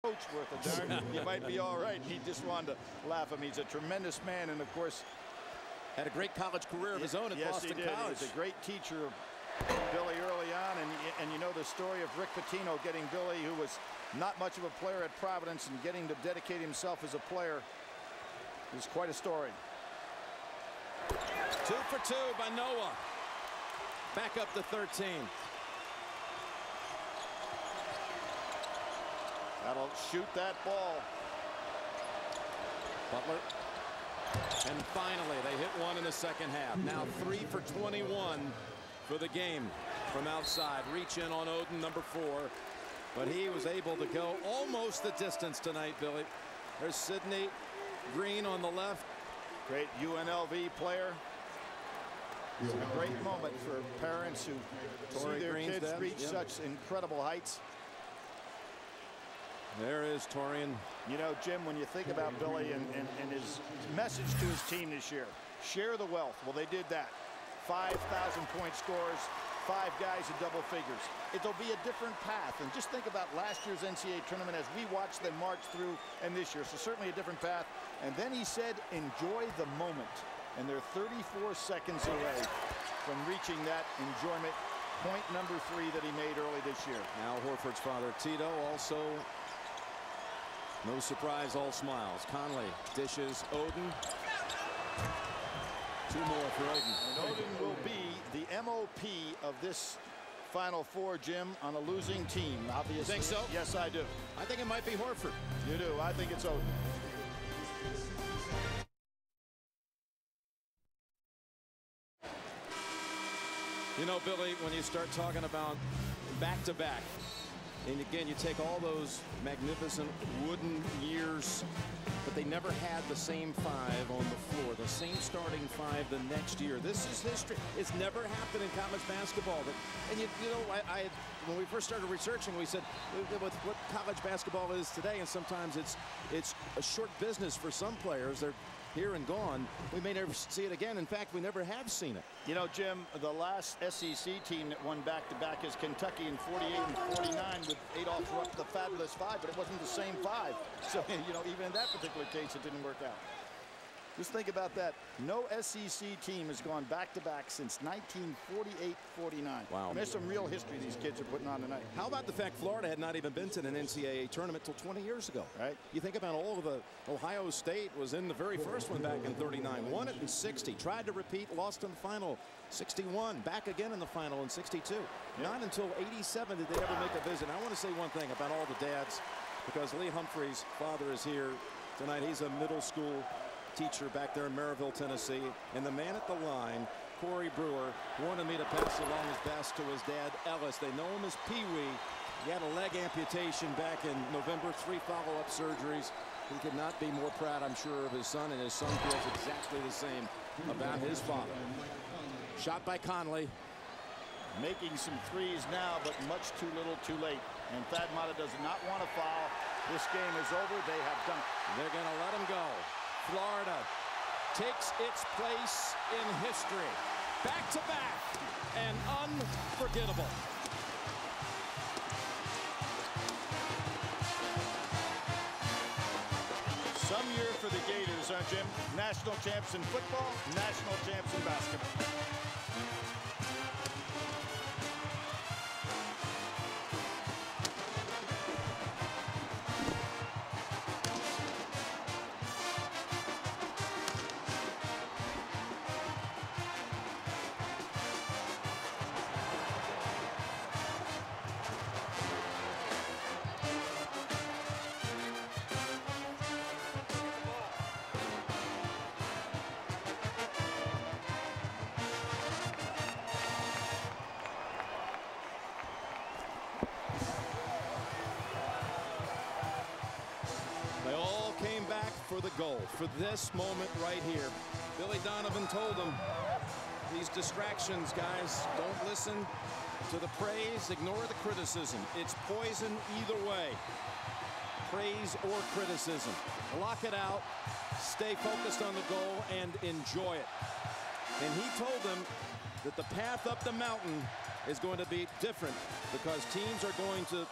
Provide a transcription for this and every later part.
coach worth a darn. You might be all right. He just wanted to laugh at me. He's a tremendous man, and of course, had a great college career of his own at Boston College. He was a great teacher of Billy early on, and you know the story of Rick Pitino getting Billy, who was not much of a player at Providence, and getting to dedicate himself as a player is quite a story. 2 for 2 by Noah. Back up to 13. That'll shoot that ball. Butler. And finally, they hit one in the second half. Now 3 for 21 for the game from outside. Reach in on Oden, number 4. But he was able to go almost the distance tonight, Billy. There's Sidney Green on the left. Great UNLV player. It's a great moment for parents who see their kids reach such incredible heights. There is Torian. You know, Jim, when you think about Billy and his message to his team this year, share the wealth. Well, they did that. 5,000-point scores, 5 guys in double figures. It'll be a different path. And just think about last year's NCAA tournament as we watched them march through, and this year. So certainly a different path. And then he said, enjoy the moment. And they're 34 seconds away from reaching that enjoyment. Point number 3 that he made early this year. Al Horford's father, Tito, also no surprise, all smiles. Conley dishes Oden. 2 more for Oden. And Oden will be the MOP of this Final Four, Jim, on a losing team, obviously. You think so? Yes, I do. I think it might be Horford. You do? I think it's Oden. You know, Billy, when you start talking about back-to-back, and again, you take all those magnificent wooden years, but they never had the same 5 on the floor, the same starting 5 the next year. This is history. It's never happened in college basketball. And you know, when we first started researching, we said with what college basketball is today, and sometimes it's a short business for some players. They're here and gone. We may never see it again. In fact, we never have seen it. You know, Jim, the last SEC team that won back-to-back is Kentucky in 48 and 49 with Adolph Rupp, the fabulous 5, but it wasn't the same 5. So, you know, even in that particular case, it didn't work out. Just think about that. No SEC team has gone back-to-back since 1948-49. Wow. And there's some real history these kids are putting on tonight. How about the fact Florida had not even been to an NCAA tournament till 20 years ago? Right. You think about all of the Ohio State was in the very first one back in 39, won it in 60, tried to repeat, lost in the final 61, back again in the final in 62. Yep. Not until 87 did they ever make a visit. I want to say one thing about all the dads, because Lee Humphrey's father is here tonight. He's a middle school teacher back there in Maryville, Tennessee, and the man at the line, Corey Brewer, wanted me to pass along his best to his dad, Ellis. They know him as Pee-wee. He had a leg amputation back in November, 3 follow-up surgeries. He could not be more proud, I'm sure, of his son, and his son feels exactly the same about his father. Shot by Conley. Making some threes now, but much too little too late. And Thad Matta does not want to foul. This game is over. They have done it. They're going to let him go. Florida takes its place in history. Back-to-back and unforgettable. Some year for the Gators, huh, Jim? National champs in football, national champs in basketball. For the goal, for this moment right here. Billy Donovan told them, these distractions, guys, don't listen to the praise, ignore the criticism. It's poison either way, praise or criticism. Lock it out, stay focused on the goal, and enjoy it. And he told them that the path up the mountain is going to be different because teams are going to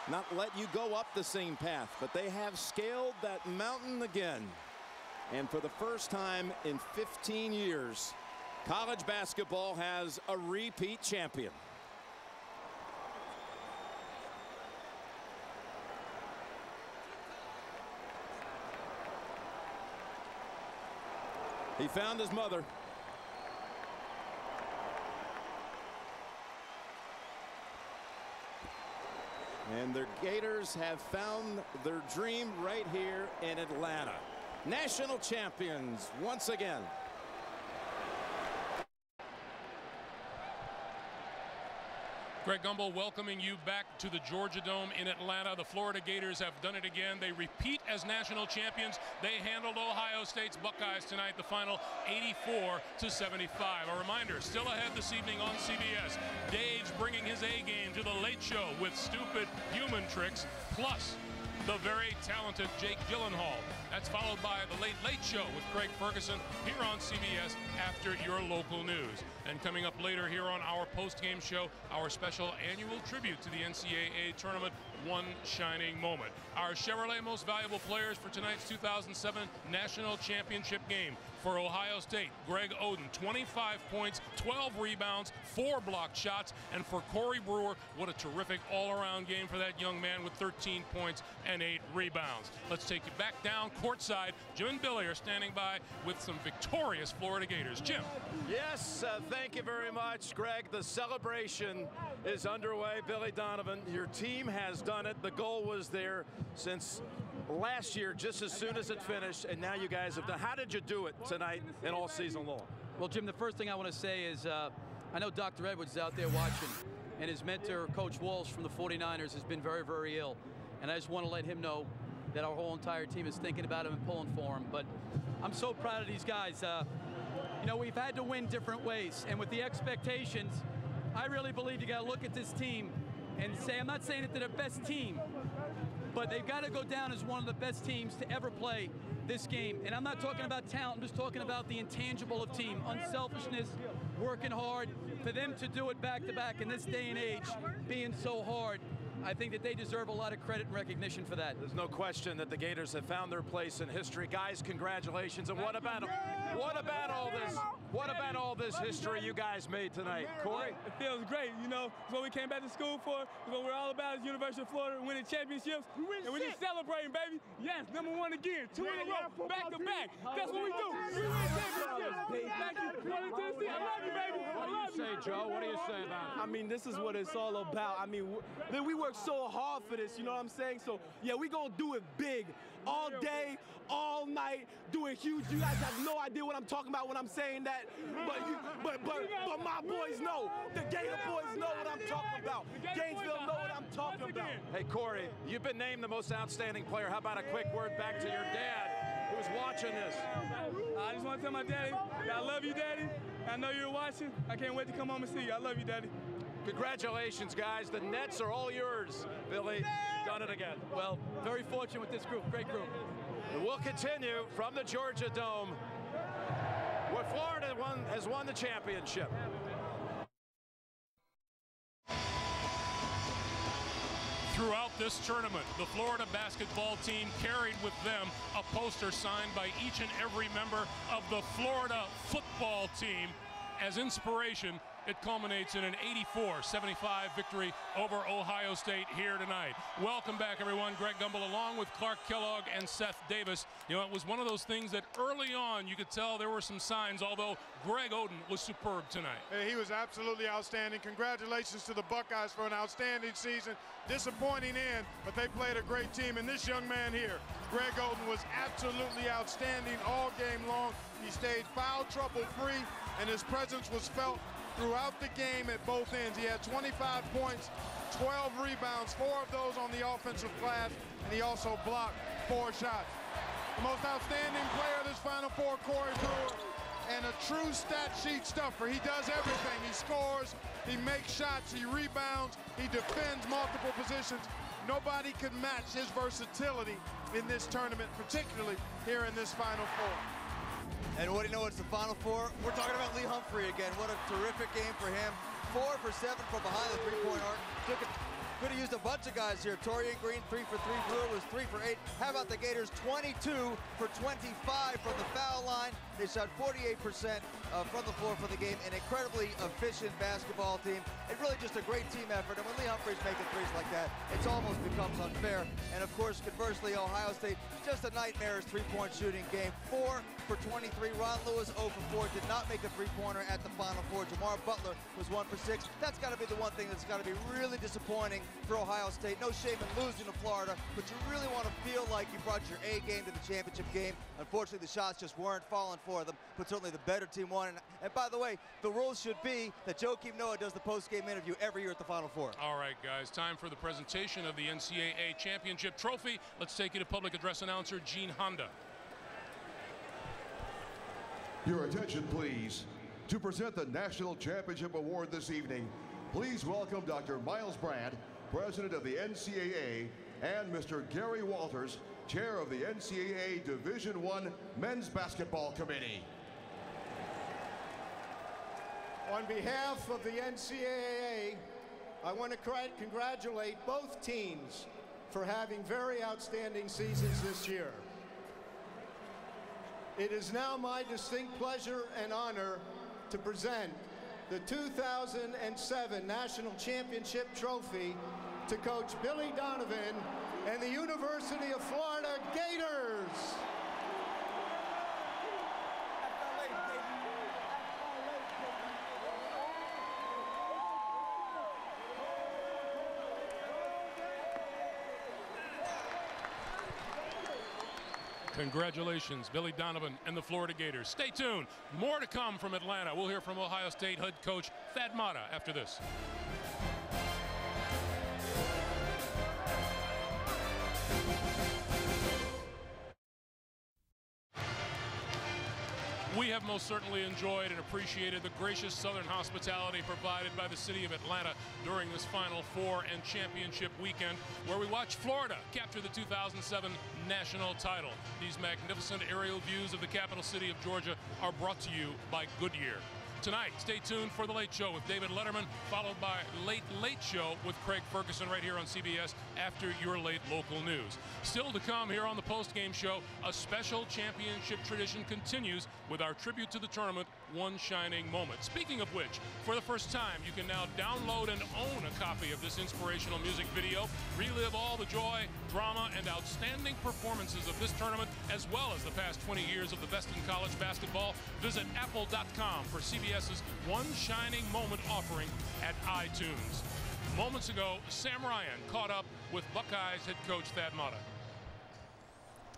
not let you go up the same path, but they have scaled that mountain again. And for the first time in 15 years, college basketball has a repeat champion. He found his mother. And the Gators have found their dream right here in Atlanta. National champions once again. Greg Gumbel welcoming you back to the Georgia Dome in Atlanta. The Florida Gators have done it again. They repeat as national champions. They handled Ohio State's Buckeyes tonight, the final 84-75. A reminder, still ahead this evening on CBS. Dave's bringing his A game to the Late Show with stupid human tricks, plus the very talented Jake Gyllenhaal. That's followed by the Late Late Show with Craig Ferguson here on CBS after your local news. And coming up later here on our post-game show, our special annual tribute to the NCAA tournament, One Shining Moment. Our Chevrolet Most Valuable Players for tonight's 2007 National Championship game. For Ohio State, Greg Oden, 25 points, 12 rebounds, 4 blocked shots. And for Corey Brewer, what a terrific all-around game for that young man with 13 points and 8 rebounds. Let's take you back down courtside. Jim and Billy are standing by with some victorious Florida Gators. Jim. Yes, thank you very much, Greg. The celebration is underway. Billy Donovan, your team has done it. The goal was there since last year, just as soon as it finished, and now you guys have done. How did you do it tonight and all season long? Well, Jim, the first thing I want to say is I know Dr. Edwards is out there watching, and his mentor, Coach Walsh from the 49ers, has been very, very ill. And I just want to let him know that our whole entire team is thinking about him and pulling for him. But I'm so proud of these guys. You know, we've had to win different ways, and with the expectations, I really believe you got to look at this team and say, I'm not saying that they're the best team, but they've got to go down as one of the best teams to ever play this game. And I'm not talking about talent, I'm just talking about the intangible of team, unselfishness, working hard. For them to do it back-to-back in this day and age, being so hard, I think that they deserve a lot of credit and recognition for that. There's no question that the Gators have found their place in history. Guys, congratulations. And what about all this history you guys made tonight? Corey? It feels great, you know. It's what we came back to school for. It's what we're all about is University of Florida winning championships. And we're just celebrating, baby. Yes, #1 again. 2 in a row, back to back. That's what we do. We win championships. Thank you. Tennessee, I love you, baby. I love you. Say, Joe, what do you say about it? I mean, this is what it's all about. I mean, we work so hard for this, you know what I'm saying? So, yeah, we gonna do it big. All day, all night, doing huge. You guys have no idea what I'm talking about when I'm saying that. But my boys know. The Gator boys know what I'm talking about. Gainesville know what I'm talking about. Hey, Corey, you've been named the most outstanding player. How about a quick word back to your dad who's watching this? I just want to tell my daddy that I love you, Daddy. I know you're watching. I can't wait to come home and see you. I love you, Daddy. Congratulations, guys. The Nets are all yours. Billy, done it again. Well, very fortunate with this group. Great group. We'll continue from the Georgia Dome, where Florida has won the championship. Throughout this tournament, the Florida basketball team carried with them a poster signed by each and every member of the Florida football team as inspiration. It culminates in an 84-75 victory over Ohio State here tonight. Welcome back, everyone. Greg Gumbel along with Clark Kellogg and Seth Davis. You know, it was one of those things that early on you could tell there were some signs, although Greg Oden was superb tonight. Hey, he was absolutely outstanding. Congratulations to the Buckeyes for an outstanding season. Disappointing end, but they played a great team. And this young man here, Greg Oden, was absolutely outstanding all game long. He stayed foul trouble free, and his presence was felt throughout the game at both ends. He had 25 points, 12 rebounds, 4 of those on the offensive glass, and he also blocked 4 shots. The most outstanding player of this Final Four, Corey Brewer, and a true stat sheet stuffer. He does everything. He scores, he makes shots, he rebounds, he defends multiple positions. Nobody could match his versatility in this tournament, particularly here in this Final Four. And what do you know, it's the Final Four. We're talking about Lee Humphrey again. What a terrific game for him. 4 for 7 from behind the three-point arc. Could have used a bunch of guys here. Torian Green, 3 for 3. Brewer was 3 for 8. How about the Gators? 22 for 25 from the foul line. They shot 48% from the floor for the game. An incredibly efficient basketball team. It really just a great team effort. And when Lee Humphries making threes like that, it almost becomes unfair. And of course, conversely, Ohio State, just a nightmarish three-point shooting game. 4 for 23. Ron Lewis 0 for 4. Did not make a three-pointer at the Final Four. Jamar Butler was 1 for 6. That's got to be the one thing that's got to be really disappointing for Ohio State. No shame in losing to Florida, but you really want to feel like you brought your A game to the championship game. Unfortunately, the shots just weren't falling for them, but certainly the better team won. And by the way, the rules should be that Joakim Noah does the post-game interview every year at the Final Four. All right, guys, time for the presentation of the NCAA Championship Trophy. Let's take you to public address announcer Gene Honda. Your attention, please. To present the National Championship Award this evening, please welcome Dr. Miles Brandt, President of the NCAA, and Mr. Gary Walters, Chair of the NCAA Division I Men's Basketball Committee. On behalf of the NCAA, I want to congratulate both teams for having very outstanding seasons this year. It is now my distinct pleasure and honor to present the 2007 National Championship Trophy to Coach Billy Donovan and the University of Florida Gators. Congratulations, Billy Donovan and the Florida Gators. Stay tuned. More to come from Atlanta. We'll hear from Ohio State head coach Thad Matta after this. We have most certainly enjoyed and appreciated the gracious Southern hospitality provided by the city of Atlanta during this Final Four and championship weekend, where we watched Florida capture the 2007 national title. These magnificent aerial views of the capital city of Georgia are brought to you by Goodyear. Tonight, stay tuned for The Late Show with David Letterman, followed by Late Late Show with Craig Ferguson right here on CBS after your late local news. Still to come here on the postgame show, a special championship tradition continues with our tribute to the tournament, One Shining Moment. Speaking of which, for the first time, you can now download and own a copy of this inspirational music video, relive all the joy, drama, and outstanding performances of this tournament, as well as the past 20 years of the best in college basketball. Visit apple.com for CBS's One Shining Moment offering at iTunes. Moments ago, Sam Ryan caught up with Buckeyes head coach Thad Matta.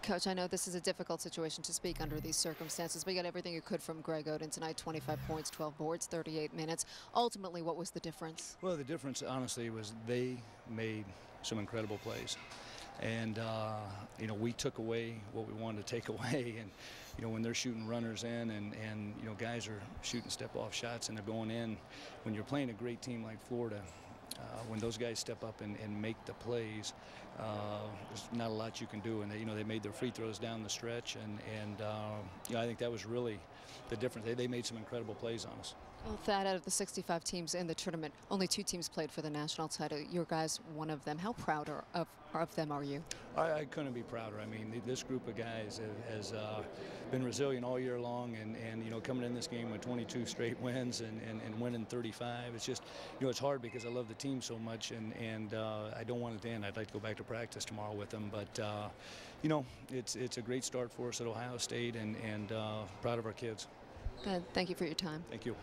Coach, I know this is a difficult situation to speak under these circumstances, but you got everything you could from Greg Oden tonight. 25 points, 12 boards, 38 minutes. Ultimately, what was the difference? Well, the difference, honestly, was they made some incredible plays. And, you know, we took away what we wanted to take away. And, you know, when they're shooting runners in and you know, guys are shooting step-off shots and they're going in, when you're playing a great team like Florida, when those guys step up and make the plays, there's not a lot you can do. And they, you know, they made their free throws down the stretch, and you know, I think that was really the difference. They made some incredible plays on us. Well, Thad, out of the 65 teams in the tournament, only 2 teams played for the national title. Your guys, one of them. How proud of them are you? I couldn't be prouder. I mean, this group of guys has been resilient all year long, and you know, coming in this game with 22 straight wins and winning 35. It's just, you know, it's hard because I love the team so much, and I don't want it to end. I'd like to go back to practice tomorrow with them, but you know, it's a great start for us at Ohio State, and proud of our kids. Thank you for your time. Thank you.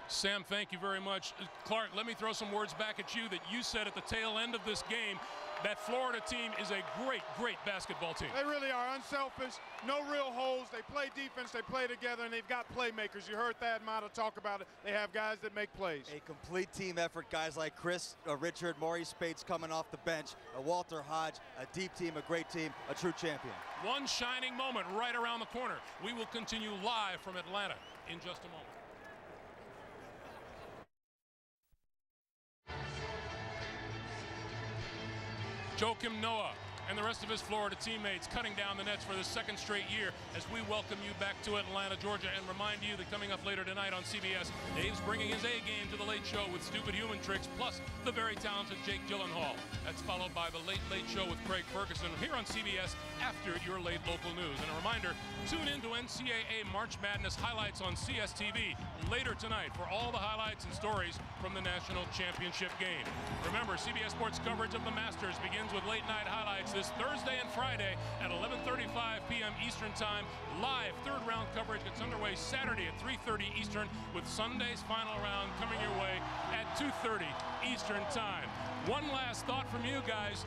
Sam, thank you very much. Clark, let me throw some words back at you that you said at the tail end of this game. That Florida team is a great, great basketball team. They really are unselfish, no real holes. They play defense, they play together, and they've got playmakers. You heard Thad Matta talk about it. They have guys that make plays. A complete team effort. Guys like Chris, Richard, Maurice Spates coming off the bench, Walter Hodge, a deep team, a great team, a true champion. One shining moment right around the corner. We will continue live from Atlanta in just a moment. Joakim Noah and the rest of his Florida teammates cutting down the nets for the second straight year as we welcome you back to Atlanta, Georgia, and remind you that coming up later tonight on CBS, Dave's bringing his A game to the Late Show with Stupid Human Tricks, plus the very talented Jake Gyllenhaal. That's followed by the Late Late Show with Craig Ferguson here on CBS after your late local news. And a reminder, tune in to NCAA March Madness highlights on CSTV later tonight for all the highlights and stories from the National Championship game. Remember, CBS Sports coverage of the Masters begins with late night highlights this Thursday and Friday at 11:35 p.m. Eastern Time. Live third round coverage gets underway Saturday at 3:30 Eastern, with Sunday's final round coming your way at 2:30 Eastern Time. One last thought from you guys.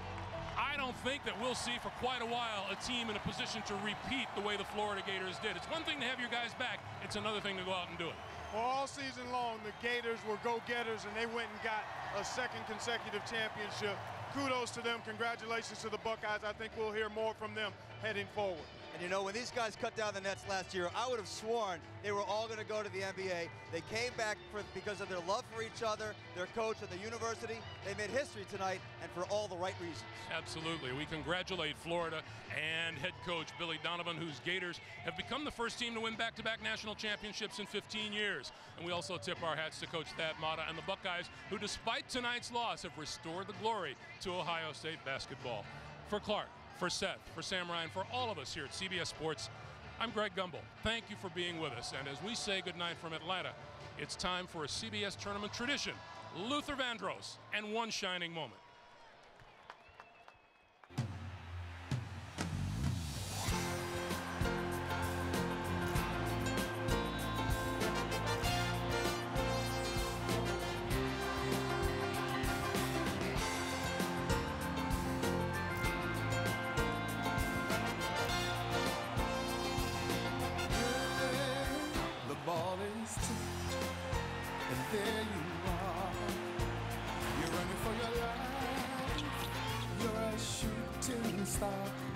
I don't think that we'll see for quite a while a team in a position to repeat the way the Florida Gators did. It's one thing to have your guys back. It's another thing to go out and do it. Well, all season long, the Gators were go-getters, and they went and got a second consecutive championship. Kudos to them. Congratulations to the Buckeyes. I think we'll hear more from them heading forward. And you know, when these guys cut down the nets last year, I would have sworn they were all going to go to the NBA. They came back because of their love for each other, their coach at the university. They made history tonight, and for all the right reasons. Absolutely. We congratulate Florida and head coach Billy Donovan, whose Gators have become the first team to win back-to-back national championships in 15 years. And we also tip our hats to Coach Thad Matta and the Buckeyes, who despite tonight's loss have restored the glory to Ohio State basketball. For Clark, for Seth, for Sam Ryan, for all of us here at CBS Sports, I'm Greg Gumbel. Thank you for being with us. And as we say goodnight from Atlanta, it's time for a CBS tournament tradition, Luther Vandross and One Shining Moment.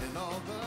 And all the